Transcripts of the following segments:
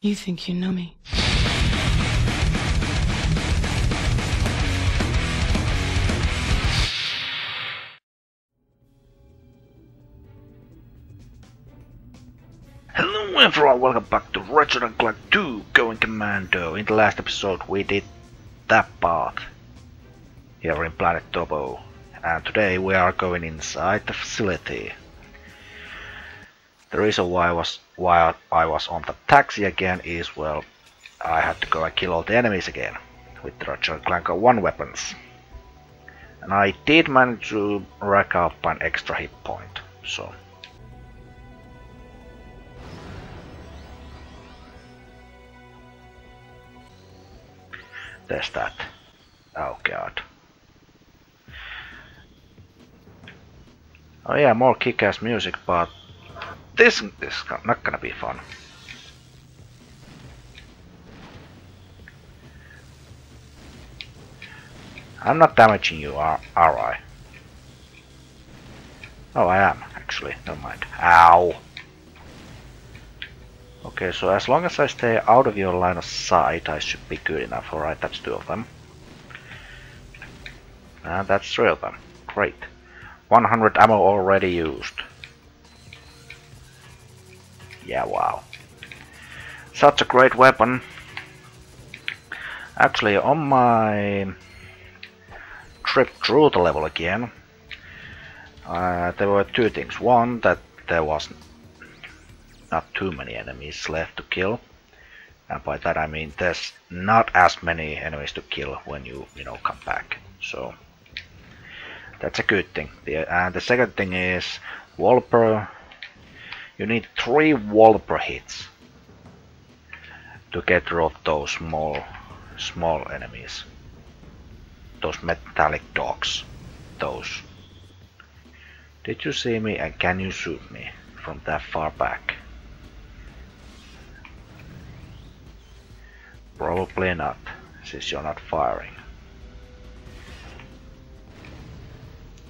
You think you know me. Hello everyone, welcome back to Ratchet Clank 2 Going Commando. In the last episode we did that part here in planet Dobbo, and today we are going inside the facility. The reason why I was on the taxi again is, well, I had to go and kill all the enemies again with the Ratchet Clank 1 weapons. And I did manage to rack up an extra hit point, so... there's that. Oh god. Oh yeah, more kick-ass music, but this is not gonna be fun. I'm not damaging you, are I? Oh, I am, actually. Never mind. Ow! Okay, so as long as I stay out of your line of sight, I should be good enough. Alright, that's 2 of them. And that's 3 of them. Great. 100 ammo already used. Yeah, wow. Such a great weapon. Actually, on my trip through the level again, there were 2 things. One, that there was not too many enemies left to kill, and by that I mean there's not as many enemies to kill when you come back, so that's a good thing. And the second thing is wallpaper. You need 3 wallpaper hits to get rid of those small enemies, those metallic dogs. Those. Did you see me, and can you shoot me from that far back? Probably not, since you're not firing.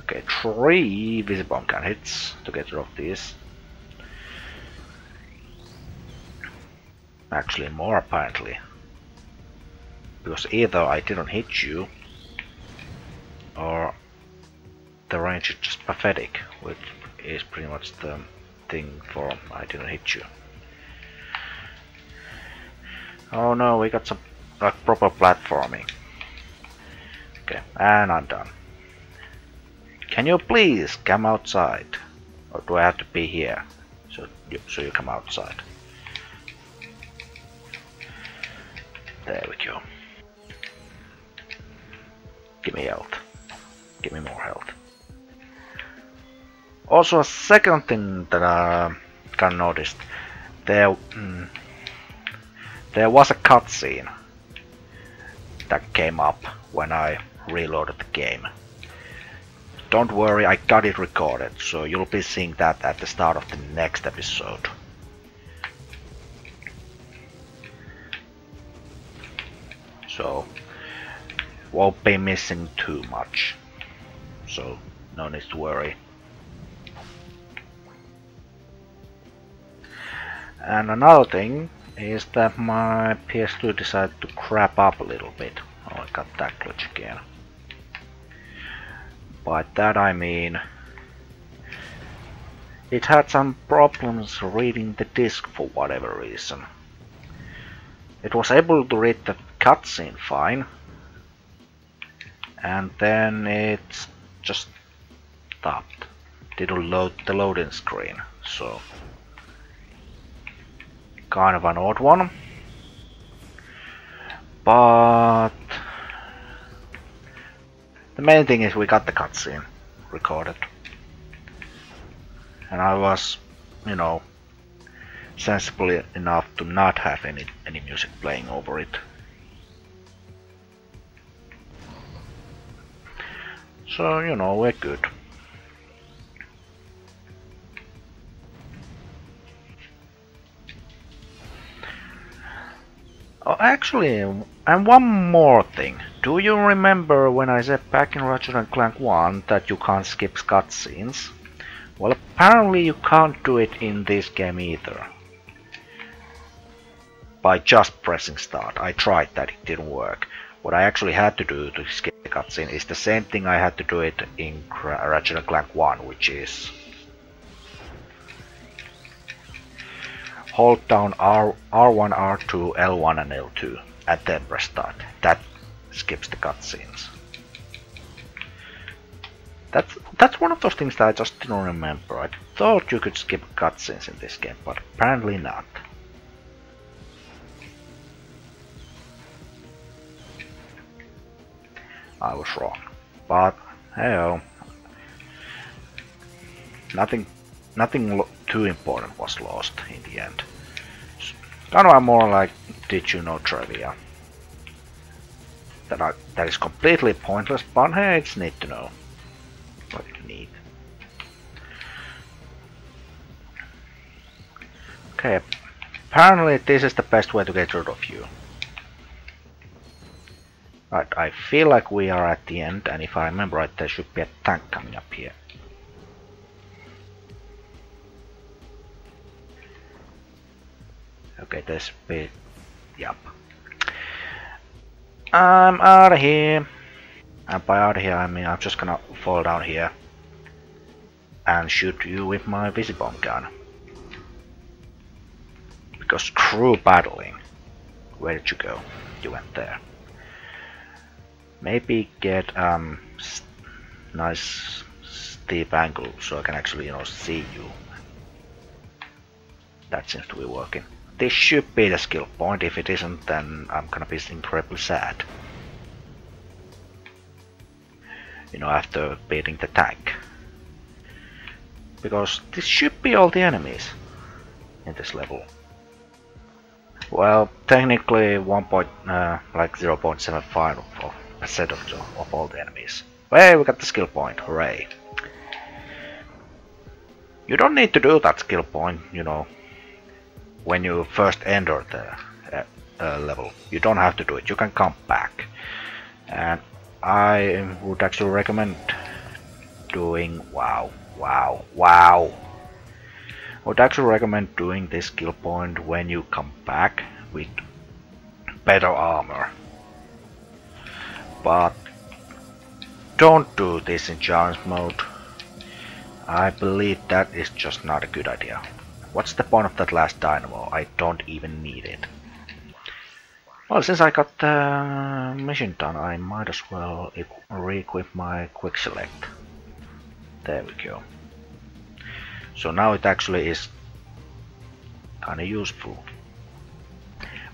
Okay, 3 visible gun hits to get rid of these. Actually more, apparently. Because either I didn't hit you, or the range is just pathetic, which is pretty much the thing for I didn't hit you. Oh no, we got some proper platforming. Okay, and I'm done. Can you please come outside? Or do I have to be here? So you come outside. There we go. Give me health. Give me more health. Also, a second thing that I kind of noticed. There was a cutscene that came up when I reloaded the game. Don't worry, I got it recorded, so you'll be seeing that at the start of the next episode. So, won't be missing too much, so no need to worry. And another thing is that my PS2 decided to crap up a little bit. Oh, I got that glitch again. By that I mean it had some problems reading the disc for whatever reason. It was able to read the cutscene fine, and then it just stopped. Didn't load the loading screen, so kind of an odd one, but the main thing is we got the cutscene recorded, and I was, sensible enough to not have any music playing over it. So, we're good. Oh, actually, and one more thing. Do you remember when I said back in Ratchet Clank 1 that you can't skip cutscenes? Well, apparently you can't do it in this game either. by just pressing start. I tried that, it didn't work. What I actually had to do to skip the cutscene is the same thing I had to do it in Ratchet Clank 1, which is hold down R1, R2, L1 and L2 and then press start. That skips the cutscenes. That's one of those things that I just didn't remember. I thought you could skip cutscenes in this game, but apparently not. I was wrong, but hey, nothing too important was lost in the end. Kind of more like did you know trivia. That is completely pointless, but hey, it's neat to know. What you need. Okay, apparently this is the best way to get rid of you. Right, I feel like we are at the end, and if I remember right, there should be a tank coming up here. Okay, there's a bit... Yup. I'm out of here. And by out of here, I mean I'm just gonna fall down here and shoot you with my Visibomb gun. Because screw battling. Where did you go? You went there. Maybe get nice steep angle so I can actually, see you. That seems to be working. This should be the skill point. If it isn't, then I'm gonna be incredibly sad. After beating the tank. Because this should be all the enemies in this level. Well, technically 0.75% of all the enemies. Hey, we got the skill point, hooray. You don't need to do that skill point, when you first enter the level. You don't have to do it, you can come back. And I would actually recommend doing... Wow. I would actually recommend doing this skill point when you come back with better armor. But don't do this in challenge mode. I believe that is just not a good idea. What's the point of that last dynamo? I don't even need it. Well, since I got the mission done, I might as well re-equip my quick select. There we go. So now it actually is kinda useful.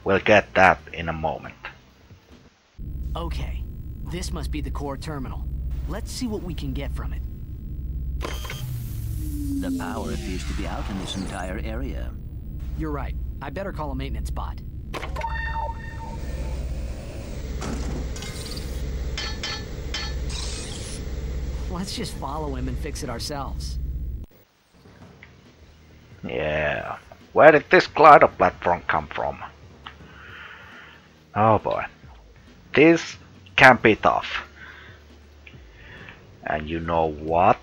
We'll get that in a moment. Okay, this must be the core terminal. Let's see what we can get from it. The power appears to be out in this entire area. You're right. I better call a maintenance bot. Let's just follow him and fix it ourselves. Yeah. Where did this glider platform come from? Oh boy. This can be tough. And you know what?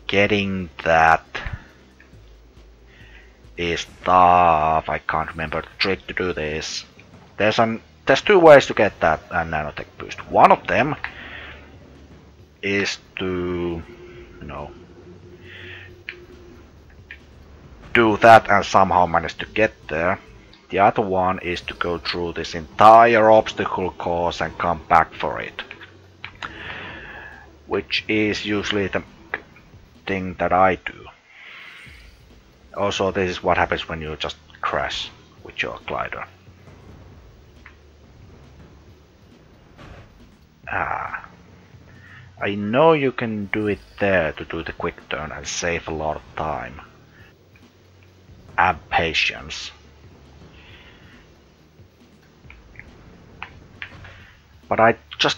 Getting that is tough. I can't remember the trick to do this. There's two ways to get that nanotech boost. One of them is to, do that and somehow manage to get there. The other one is to go through this entire obstacle course and come back for it. Which is usually the thing that I do. Also, this is what happens when you just crash with your glider. I know you can do it there to do the quick turn and save a lot of time and patience. But I just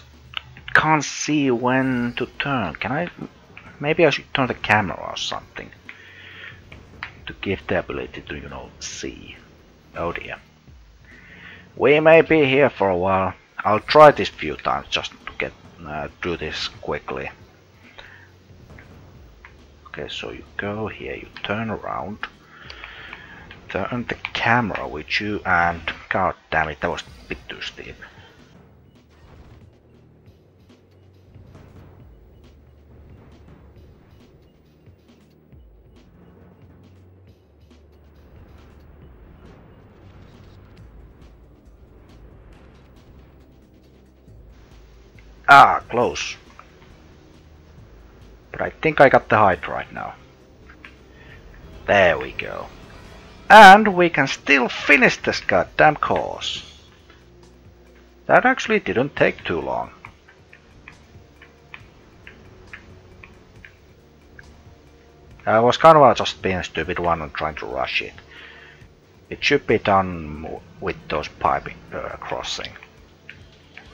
can't see when to turn. Can I? Maybe I should turn the camera or something to give the ability to, see. Oh dear. We may be here for a while. I'll try this few times just to get do this quickly. Okay, so you go here, you turn around, turn the camera with you and... God damn it, that was a bit too steep. Ah, close. But I think I got the height right now. There we go. And we can still finish this goddamn course. That actually didn't take too long. I was kind of just being a stupid one and trying to rush it. It should be done with those pipe crossing.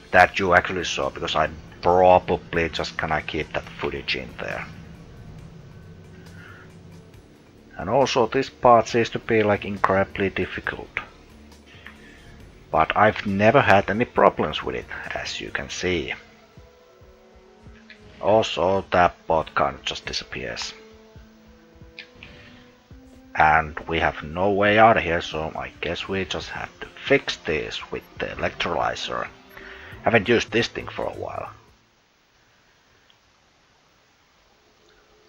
That you actually saw, because I probably just gonna keep that footage in there. And also this part seems to be like incredibly difficult. But I've never had any problems with it, as you can see. Also that bot kind of just disappears. And we have no way out of here, so I guess we just have to fix this with the electrolyzer. Haven't used this thing for a while.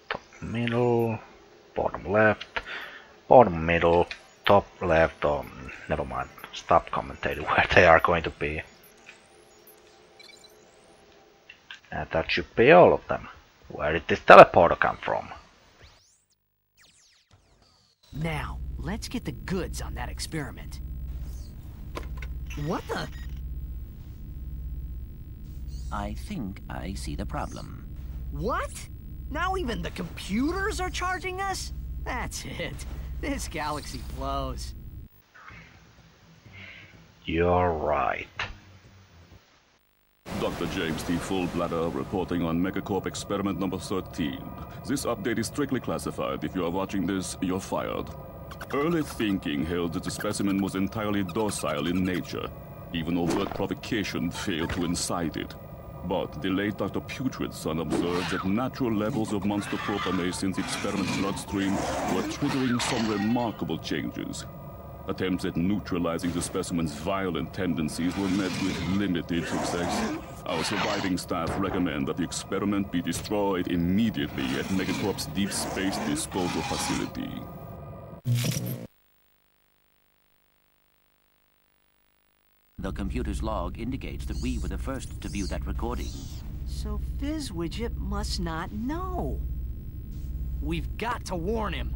Top middle, bottom left, bottom middle, top left, oh, never mind. Stop commentating where they are going to be. And that should be all of them. Where did this teleporter come from? Now, let's get the goods on that experiment. What the? I think I see the problem. What? Now even the computers are charging us? That's it. This galaxy blows. You're right. Dr. James T. Fullbladder reporting on Megacorp experiment number 13. This update is strictly classified. If you are watching this, you're fired. Early thinking held that the specimen was entirely docile in nature. Even overt provocation failed to incite it. But the late Dr. Putrid's son observed that natural levels of monster propamase in the experiment's bloodstream were triggering some remarkable changes. Attempts at neutralizing the specimen's violent tendencies were met with limited success. Our surviving staff recommend that the experiment be destroyed immediately at Megacorp's deep space disposal facility. The computer's log indicates that we were the first to view that recording. So Fizzwidget must not know. We've got to warn him.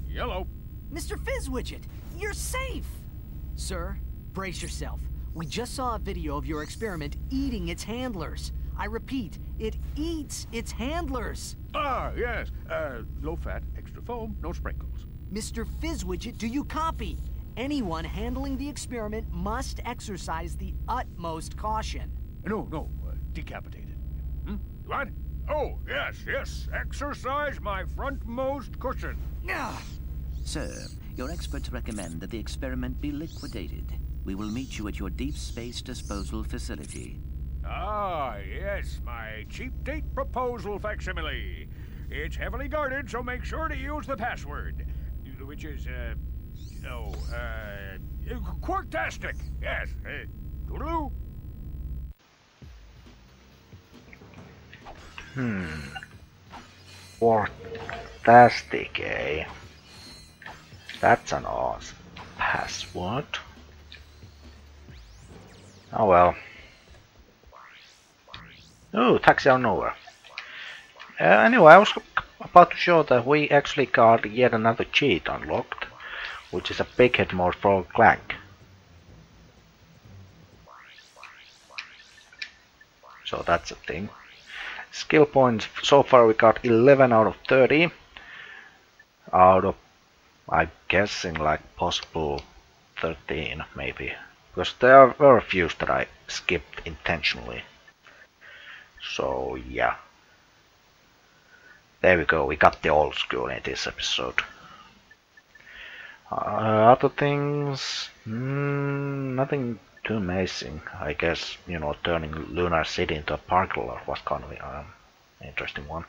Yellow. Mr. Fizzwidget, you're safe! Sir, brace yourself. We just saw a video of your experiment eating its handlers. I repeat, it eats its handlers. Ah, yes. Low fat, extra foam, no sprinkles. Mr. Fizzwidget, do you copy? Anyone handling the experiment must exercise the utmost caution. No, decapitated. What? Oh, yes. Exercise my frontmost cushion. Ugh. Sir, your experts recommend that the experiment be liquidated. We will meet you at your deep space disposal facility. Ah, yes, my cheap date proposal facsimile. It's heavily guarded, so make sure to use the password. Which is, Quarktastic. Yes. Toodaloo. Quarktastic, eh? That's an awesome password. Oh well. Oh, taxi out of nowhere. Anyway, I was about to show that we actually got yet another cheat unlocked, which is a big hit mode for Clank. So that's a thing. Skill points, so far we got 11 out of 30. Out of, I'm guessing, like possible 13 maybe. Because there were a few that I skipped intentionally. So yeah. There we go, we got the old school in this episode. Other things, nothing too amazing. I guess, you know, turning Lunar City into a park lot was kind of an interesting one.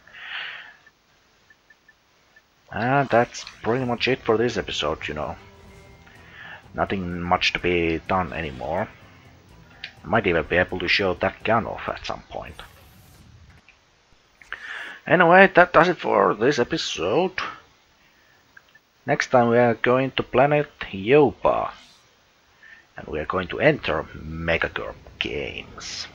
And that's pretty much it for this episode, you know. Nothing much to be done anymore. I might even be able to show that gun off at some point. Anyway, that does it for this episode. Next time we are going to planet Yoba. And we are going to enter Megacorp Games.